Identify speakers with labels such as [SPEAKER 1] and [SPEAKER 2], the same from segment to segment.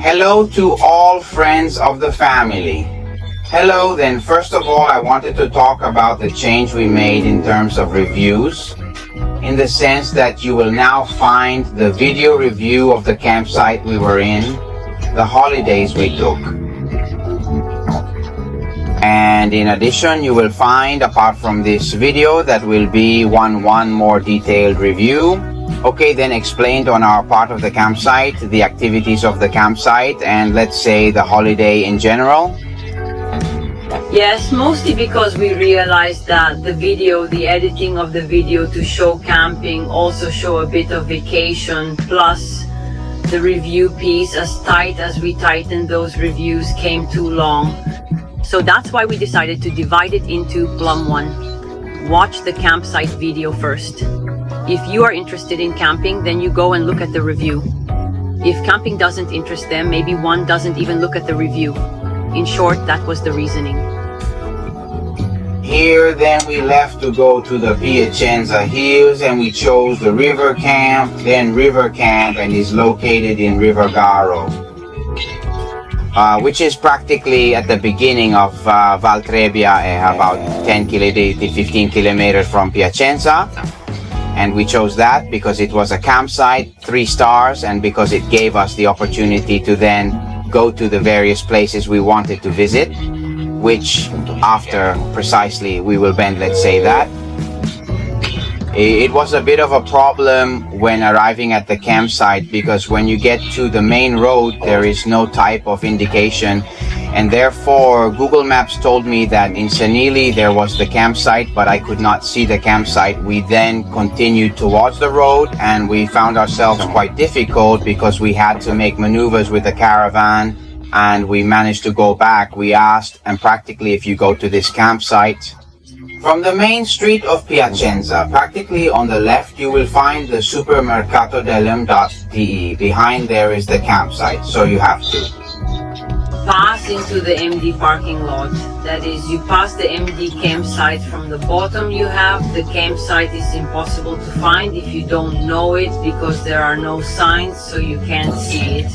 [SPEAKER 1] Hello to all friends of the family. Hello, then first of all I wanted to talk about the change we made in terms of reviews, in the sense that you will now find the video review of the campsite we were in, the holidays we took. And in addition, you will find, apart from this video, that will be one more detailed review. Okay, then explained on our part of the campsite, the activities of the campsite, and let's say the holiday in general.
[SPEAKER 2] Yes, mostly because we realized that the editing of the video to show camping, also show a bit of vacation, plus the review piece, as tight as we tightened those reviews, came too long. So that's why we decided to divide it into Plum 1. Watch the campsite video first. If you are interested in camping, then you go and look at the review. If camping doesn't interest them, maybe one doesn't even look at the review. In short, that was the reasoning.
[SPEAKER 1] Here then we left to go to the Piacenza Hills, and we chose the river camp, then river camp, and is located in RiverGaro, which is practically at the beginning of Val Trebbia, about 15 kilometers from Piacenza. And we chose that because it was a campsite, 3 stars, and because it gave us the opportunity to then go to the various places we wanted to visit, which after precisely we will bend, let's say that. It was a bit of a problem when arriving at the campsite, because when you get to the main road there is no type of indication, and therefore Google Maps told me that in Senili there was the campsite, but I could not see the campsite. We then continued towards the road and we found ourselves quite difficult because we had to make maneuvers with the caravan, and we managed to go back. We asked, and practically if you go to this campsite from the main street of Piacenza, practically on the left you will find the Supermercato dell'M.de. Behind there is the campsite, so you have to
[SPEAKER 2] pass into the MD parking lot. That is, you pass the MD campsite from the bottom. You have the campsite is impossible to find if you don't know it, because there are no signs, so you can't see it.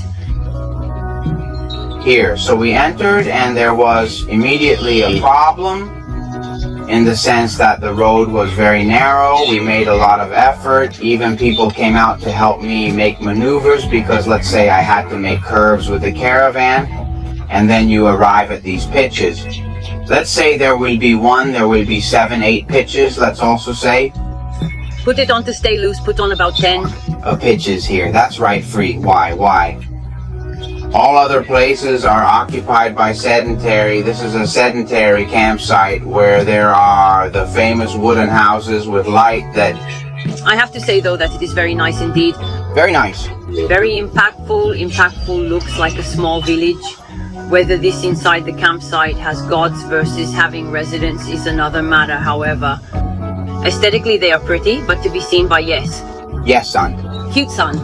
[SPEAKER 1] Here, so we entered and there was immediately a problem, in the sense that the road was very narrow. We made a lot of effort. Even people came out to help me make maneuvers, because let's say I had to make curves with the caravan, and then you arrive at these pitches. Let's say there will be 7, 8 pitches, let's also say.
[SPEAKER 2] Put it on to stay loose, put on about 10.
[SPEAKER 1] Pitches here, that's right, free. Why? All other places are occupied by sedentary. This is a sedentary campsite where there are the famous wooden houses with light that...
[SPEAKER 2] I have to say though that it is very nice indeed.
[SPEAKER 1] Very nice.
[SPEAKER 2] Very impactful, looks like a small village. Whether this inside the campsite has gods versus having residents is another matter, however. Aesthetically they are pretty, but to be seen by yes.
[SPEAKER 1] Yes, son.
[SPEAKER 2] Cute son.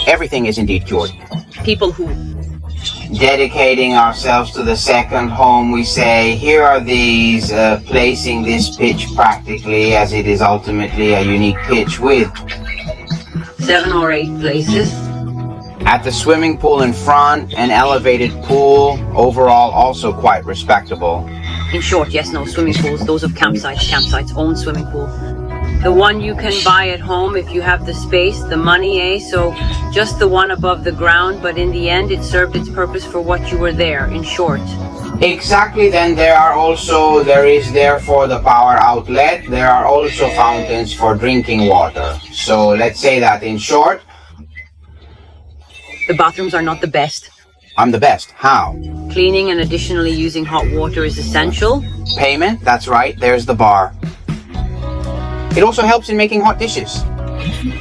[SPEAKER 1] Everything is indeed cute.
[SPEAKER 2] People who...
[SPEAKER 1] Dedicating ourselves to the second home, we say, here are these, placing this pitch practically, as it is ultimately a unique pitch with
[SPEAKER 2] 7 or 8 places.
[SPEAKER 1] At the swimming pool in front, an elevated pool, overall also quite respectable.
[SPEAKER 2] In short, yes, no, swimming pools, those of campsites, own swimming pool. The one you can buy at home if you have the space, the money, so just the one above the ground, but in the end it served its purpose for what you were there, in short.
[SPEAKER 1] Exactly, then there is therefore the power outlet. There are also fountains for drinking water. So let's say that in short.
[SPEAKER 2] The bathrooms are not the best.
[SPEAKER 1] I'm the best. How?
[SPEAKER 2] Cleaning and additionally using hot water is essential.
[SPEAKER 1] Payment, that's right, there's the bar. It also helps in making hot dishes.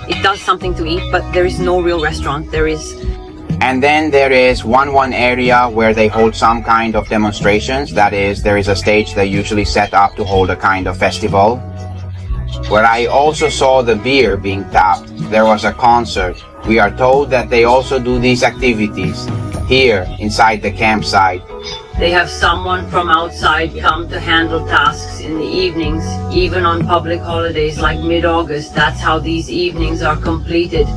[SPEAKER 2] It does something to eat, but there is no real restaurant.
[SPEAKER 1] And then there is one area where they hold some kind of demonstrations. That is, there is a stage they usually set up to hold a kind of festival, where I also saw the beer being tapped. There was a concert. We are told that they also do these activities here inside the campsite.
[SPEAKER 2] They have someone from outside come to handle tasks in the evenings, even on public holidays like mid-August. That's how these evenings are completed.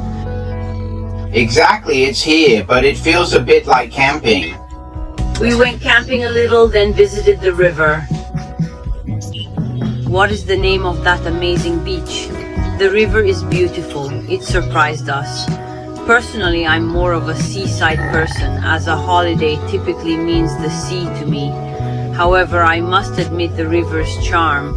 [SPEAKER 1] Exactly, it's here, but it feels a bit like camping.
[SPEAKER 2] We went camping a little, then visited the river. What is the name of that amazing beach? The river is beautiful. It surprised us. Personally, I'm more of a seaside person, as a holiday typically means the sea to me. However, I must admit the river's charm.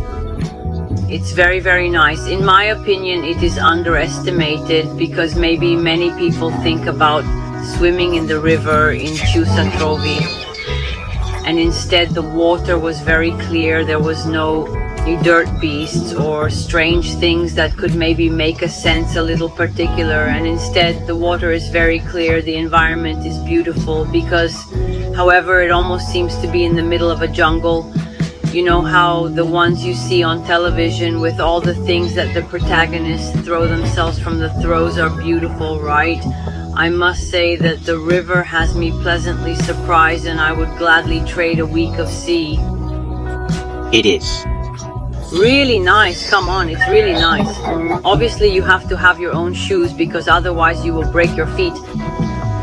[SPEAKER 2] It's very, very nice. In my opinion, it is underestimated because maybe many people think about swimming in the river in Chiusa Trovi. And instead the water was very clear. There was no dirt beasts or strange things that could maybe make a sense a little particular, and instead the water is very clear. The environment is beautiful because, however, it almost seems to be in the middle of a jungle. You know how the ones you see on television with all the things that the protagonists throw themselves from the throws are beautiful, right? I must say that the river has me pleasantly surprised, and I would gladly trade a week of sea.
[SPEAKER 1] It is.
[SPEAKER 2] Really nice, come on, it's really nice. Obviously you have to have your own shoes because otherwise you will break your feet.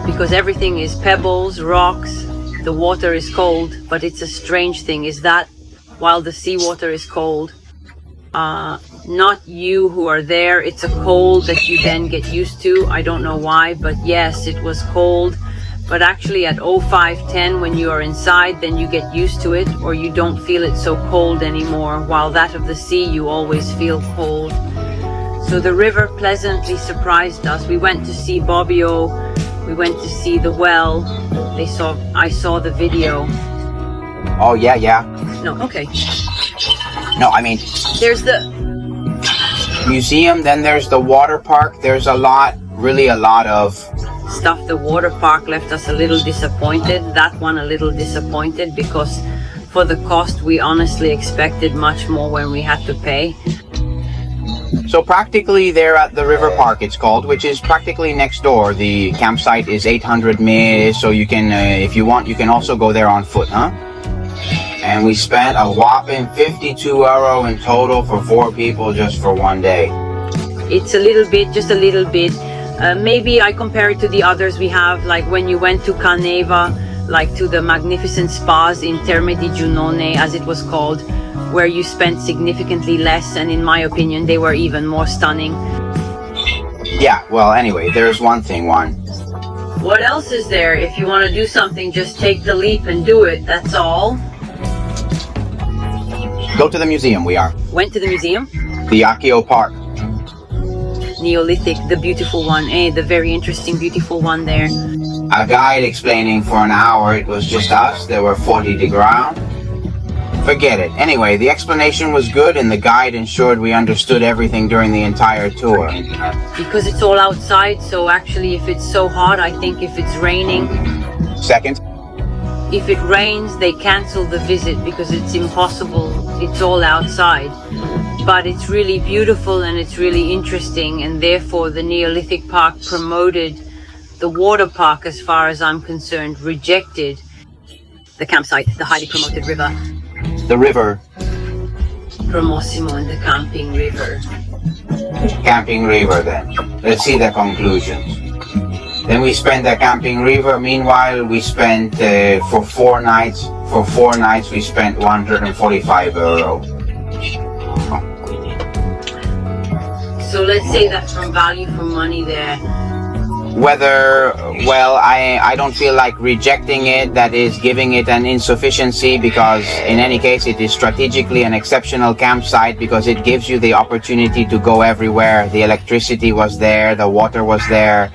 [SPEAKER 2] Because everything is pebbles, rocks, the water is cold, but it's a strange thing is that while the seawater is cold, not you who are there, it's a cold that you then get used to. I don't know why, but yes, it was cold. But actually at 05:10 when you are inside, then you get used to it, or you don't feel it so cold anymore, while that of the sea you always feel cold. So the river pleasantly surprised us. We went to see Bobbio, we went to see the well. I saw the video.
[SPEAKER 1] Oh yeah.
[SPEAKER 2] No, okay.
[SPEAKER 1] No, I mean,
[SPEAKER 2] there's the
[SPEAKER 1] museum, then there's the water park. There's really a lot of
[SPEAKER 2] stuff. The water park left us a little disappointed. That one a little disappointed because for the cost we honestly expected much more when we had to pay.
[SPEAKER 1] So practically they're at the river park, it's called, which is practically next door. The campsite is 800 meters, so you can, if you want, you can also go there on foot, huh? And we spent a whopping 52 euro in total for 4 people just for one day.
[SPEAKER 2] It's a little bit, just a little bit. Maybe I compare it to the others we have, like when you went to Caneva, like to the magnificent spas in Terme di Giunone, as it was called, where you spent significantly less, and in my opinion they were even more stunning.
[SPEAKER 1] Yeah, well anyway, there's one thing, Juan.
[SPEAKER 2] What else is there? If you want to do something, just take the leap and do it, that's all.
[SPEAKER 1] Go to the museum, we are.
[SPEAKER 2] Went to the museum?
[SPEAKER 1] The Akio Park.
[SPEAKER 2] Neolithic, the beautiful one, the very interesting, beautiful one there.
[SPEAKER 1] A guide explaining for an hour. It was just us. There were 40 to ground. Forget it. Anyway, the explanation was good and the guide ensured we understood everything during the entire tour.
[SPEAKER 2] Because it's all outside, so actually if it's so hot, I think if it's raining...
[SPEAKER 1] Second?
[SPEAKER 2] If it rains, they cancel the visit because it's impossible. It's all outside. But it's really beautiful and it's really interesting, and therefore the Neolithic Park promoted the water park, as far as I'm concerned, rejected the campsite, the highly promoted river.
[SPEAKER 1] The river.
[SPEAKER 2] Promossimo and the camping river.
[SPEAKER 1] Camping river then. Let's see the conclusions. Then we spent the camping river. Meanwhile, we spent for 4 nights. For 4 nights, we spent 145 euro.
[SPEAKER 2] So let's say that from value for money there.
[SPEAKER 1] Well, I don't feel like rejecting it, that is giving it an insufficiency, because in any case it is strategically an exceptional campsite because it gives you the opportunity to go everywhere. The electricity was there, the water was there.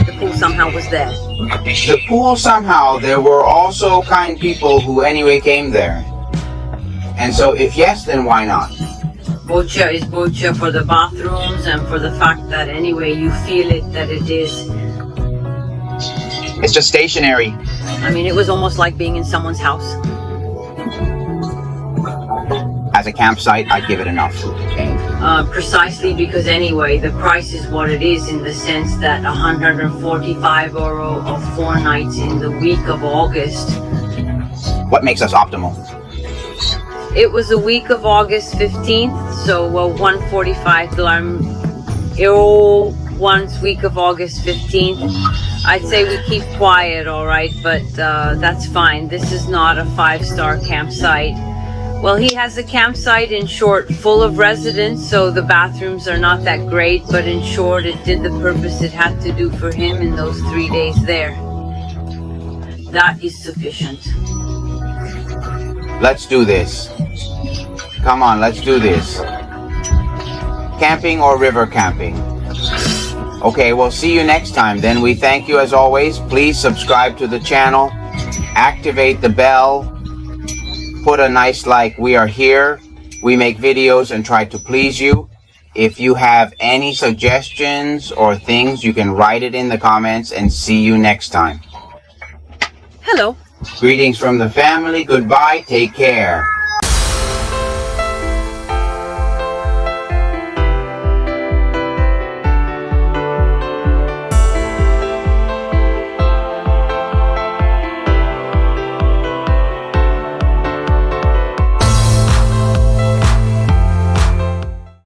[SPEAKER 2] The pool somehow was there.
[SPEAKER 1] The pool somehow, there were also kind people who anyway came there. And so if yes, then why not?
[SPEAKER 2] Boccia is boccia for the bathrooms and for the fact that anyway you feel it, that it is.
[SPEAKER 1] It's just stationary.
[SPEAKER 2] I mean, it was almost like being in someone's house.
[SPEAKER 1] As a campsite, I'd give it enough.
[SPEAKER 2] Precisely because anyway, the price is what it is, in the sense that 145 euro of 4 nights in the week of August.
[SPEAKER 1] What makes us optimal?
[SPEAKER 2] It was a week of August 15th, so 145 euro once week of August 15th. I'd say we keep quiet, all right, but that's fine. This is not a 5-star campsite. Well, he has a campsite, in short, full of residents, so the bathrooms are not that great, but in short, it did the purpose it had to do for him in those 3 days there. That is sufficient.
[SPEAKER 1] Let's do this. Come on, let's do this. Camping or river camping? Okay, we'll see you next time. Then we thank you as always. Please subscribe to the channel. Activate the bell. Put a nice like. We are here. We make videos and try to please you. If you have any suggestions or things, you can write it in the comments, and see you next time.
[SPEAKER 2] Hello.
[SPEAKER 1] Greetings from the family. Goodbye. Take care.